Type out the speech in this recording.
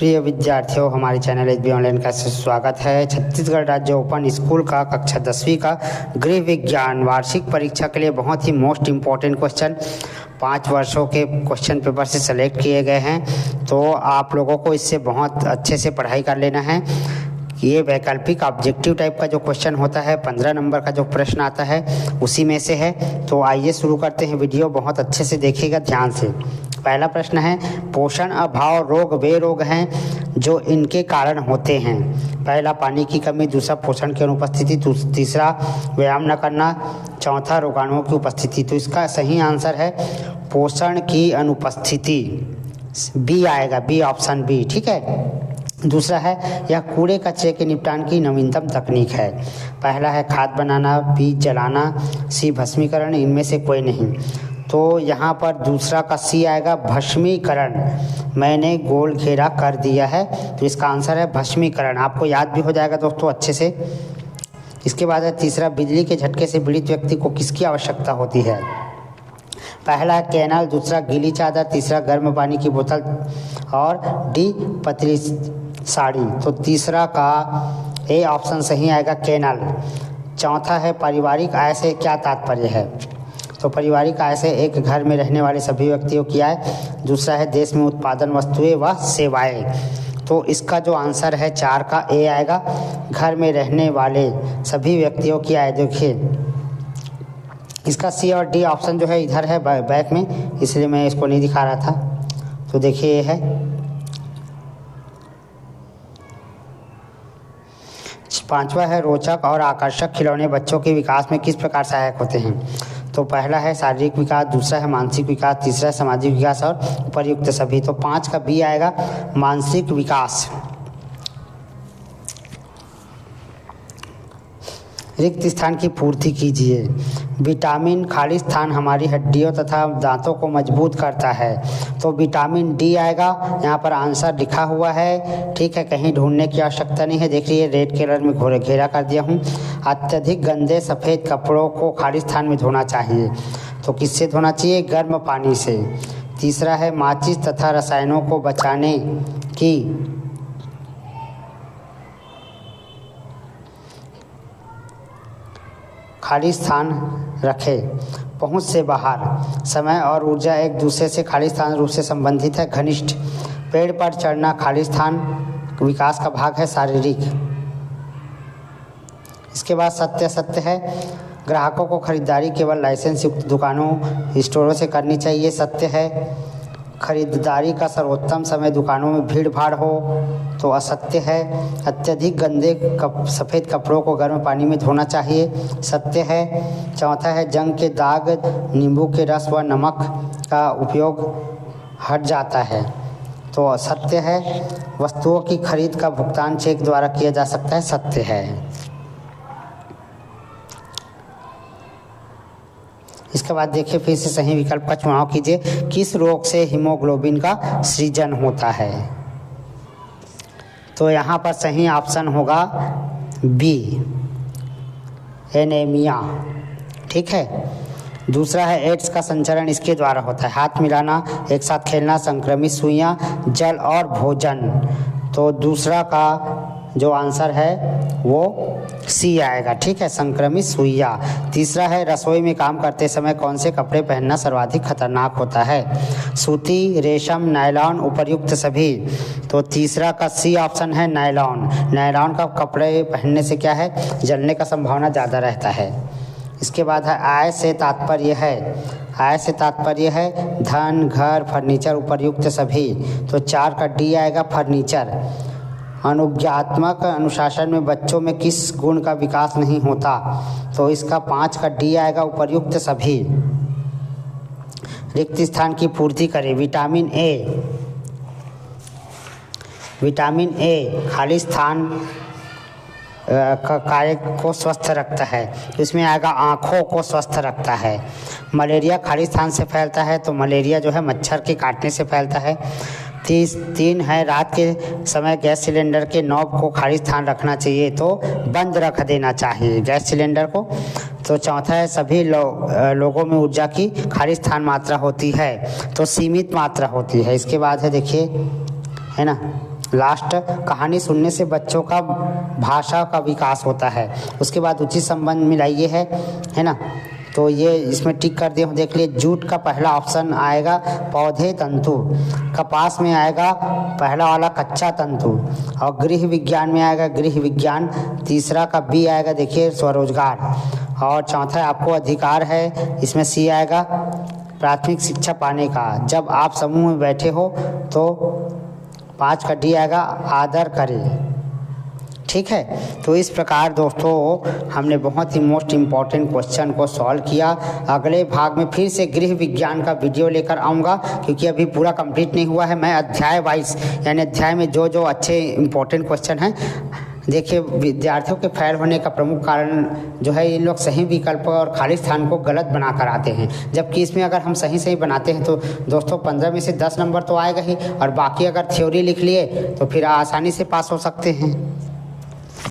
प्रिय विद्यार्थियों, हमारे चैनल एचबी ऑनलाइन का स्वागत है। छत्तीसगढ़ राज्य ओपन स्कूल का कक्षा 10वीं का गृह विज्ञान वार्षिक परीक्षा के लिए बहुत ही मोस्ट इम्पॉर्टेंट क्वेश्चन 5 वर्षों के क्वेश्चन पेपर से सेलेक्ट किए गए हैं। तो आप लोगों को इससे बहुत अच्छे से पढ़ाई कर लेना है। ये वैकल्पिक ऑब्जेक्टिव टाइप का जो क्वेश्चन होता है, 15 नंबर का जो प्रश्न आता है उसी में से है। तो आइए शुरू करते हैं। वीडियो बहुत अच्छे से देखिएगा ध्यान से। पहला प्रश्न है, पोषण अभाव रोग वे रोग हैं जो इनके कारण होते हैं। पहला पानी की कमी, दूसरा पोषण की अनुपस्थिति, तीसरा व्यायाम न करना, चौथा रोगाणुओं की उपस्थिति। तो इसका सही आंसर है पोषण की अनुपस्थिति, बी आएगा, बी ऑप्शन बी। ठीक है। दूसरा है, यह कूड़े कचरे के निपटान की नवीनतम तकनीक है। पहला है खाद बनाना, बी जलाना, सी भस्मीकरण, इनमें से कोई नहीं। तो यहाँ पर दूसरा का सी आएगा, भस्मीकरण। मैंने गोल घेरा कर दिया है, तो इसका आंसर है भस्मीकरण। आपको याद भी हो जाएगा दोस्तों अच्छे से। इसके बाद है तीसरा, बिजली के झटके से पीड़ित व्यक्ति को किसकी आवश्यकता होती है। पहला है कैनाल, दूसरा गीली चादर, तीसरा गर्म पानी की बोतल और डी पतली साड़ी। तो तीसरा का ए ऑप्शन सही आएगा, कैनाल। चौथा है पारिवारिक आय से क्या तात्पर्य है। तो पारिवारिक आय से एक घर में रहने वाले सभी व्यक्तियों की आय। दूसरा है देश में उत्पादन वस्तुएं व सेवाएं। तो इसका जो आंसर है 4 का ए आएगा, घर में रहने वाले सभी व्यक्तियों की आय। देखिए इसका सी और डी ऑप्शन जो है इधर है बैक में, इसलिए मैं इसको नहीं दिखा रहा था। तो देखिए ये है। पांचवा है, रोचक और आकर्षक खिलौने बच्चों के विकास में किस प्रकार सहायक होते हैं। तो पहला है शारीरिक विकास, दूसरा है मानसिक विकास, तीसरा है सामाजिक विकास और उपर्युक्त सभी। तो 5 का बी आएगा, मानसिक विकास। रिक्त स्थान की पूर्ति कीजिए। विटामिन खाली स्थान हमारी हड्डियों तथा दांतों को मजबूत करता है। तो विटामिन डी आएगा, यहाँ पर आंसर लिखा हुआ है। ठीक है, कहीं ढूंढने की आवश्यकता नहीं है। देख लीजिए रेड कलर में घेरा कर दिया हूँ। अत्यधिक गंदे सफ़ेद कपड़ों को खाली स्थान में धोना चाहिए। तो किससे धोना चाहिए, गर्म पानी से। तीसरा है माचिस तथा रसायनों को बचाने की खाली स्थान रखें। पहुंच से बाहर, समय और ऊर्जा एक दूसरे से खाली स्थान रूप से संबंधित है। घनिष्ठ, पेड़ पर चढ़ना खाली स्थान विकास का भाग है, शारीरिक। इसके बाद सत्य है, ग्राहकों को खरीदारी केवल लाइसेंस युक्त दुकानों स्टोरों से करनी चाहिए। सत्य है, खरीदारी का सर्वोत्तम समय दुकानों में भीड़ भाड़ हो। तो असत्य है, अत्यधिक गंदे सफ़ेद कपड़ों को गर्म पानी में धोना चाहिए। सत्य है। चौथा है, जंग के दाग नींबू के रस व नमक का उपयोग हट जाता है। तो सत्य है। वस्तुओं की खरीद का भुगतान चेक द्वारा किया जा सकता है। सत्य है। इसके बाद देखिए फिर से सही विकल्प का चुनाव कीजिए। किस रोग से हीमोग्लोबिन का सृजन होता है। तो यहाँ पर सही ऑप्शन होगा बी, एनीमिया। ठीक है। दूसरा है एड्स का संचरण इसके द्वारा होता है। हाथ मिलाना, एक साथ खेलना, संक्रमित सुइयां, जल और भोजन। तो दूसरा का जो आंसर है वो सी आएगा। ठीक है, संक्रमित सुइया। तीसरा है, रसोई में काम करते समय कौन से कपड़े पहनना सर्वाधिक खतरनाक होता है। सूती, रेशम, नायलॉन, उपर्युक्त सभी। तो तीसरा का सी ऑप्शन है नायलॉन। नायलॉन का कपड़े पहनने से क्या है, जलने का संभावना ज़्यादा रहता है। इसके बाद है आय से तात्पर्य है। आय से तात्पर्य है धन, घर, फर्नीचर, उपर्युक्त सभी। तो 4 का डी आएगा, फर्नीचर। अनुज्ञात्मक अनुशासन में बच्चों में किस गुण का विकास नहीं होता। तो इसका 5 का डी आएगा, उपर्युक्त सभी। रिक्त स्थान की पूर्ति करें। विटामिन ए, विटामिन ए खाली स्थान कार्य को स्वस्थ रखता है। इसमें आएगा आँखों को स्वस्थ रखता है। मलेरिया खाली स्थान से फैलता है। तो मलेरिया जो है मच्छर के काटने से फैलता है। 3 है, रात के समय गैस सिलेंडर के नॉब को खाली स्थान रखना चाहिए। तो बंद रख देना चाहिए गैस सिलेंडर को। तो चौथा है, सभी लोगों में ऊर्जा की खाली स्थान मात्रा होती है। तो सीमित मात्रा होती है। इसके बाद है देखिए, है ना, लास्ट कहानी सुनने से बच्चों का भाषा का विकास होता है। उसके बाद उचित संबंध मिलाइए है ना, तो ये इसमें टिक कर दिए। देख लिए जूट का पहला ऑप्शन आएगा पौधे तंतु, कपास में आएगा पहला वाला कच्चा तंतु, और गृह विज्ञान में आएगा गृह विज्ञान, तीसरा का बी आएगा देखिए स्वरोजगार, और चौथा आपको अधिकार है, इसमें सी आएगा प्राथमिक शिक्षा पाने का। जब आप समूह में बैठे हो तो 5 का डी आएगा आदर करें। ठीक है, तो इस प्रकार दोस्तों हमने बहुत ही मोस्ट इम्पॉर्टेंट क्वेश्चन को सॉल्व किया। अगले भाग में फिर से गृह विज्ञान का वीडियो लेकर आऊँगा, क्योंकि अभी पूरा कंप्लीट नहीं हुआ है। मैं अध्याय वाइज यानी अध्याय में जो जो अच्छे इम्पॉर्टेंट क्वेश्चन हैं, देखिए विद्यार्थियों के फेल होने का प्रमुख कारण जो है, इन लोग सही विकल्प और खाली स्थान को गलत बना कर आते हैं, जबकि इसमें अगर हम सही बनाते हैं तो दोस्तों 15 में से 10 नंबर तो आएगा ही, और बाकी अगर थ्योरी लिख लिए तो फिर आसानी से पास हो सकते हैं।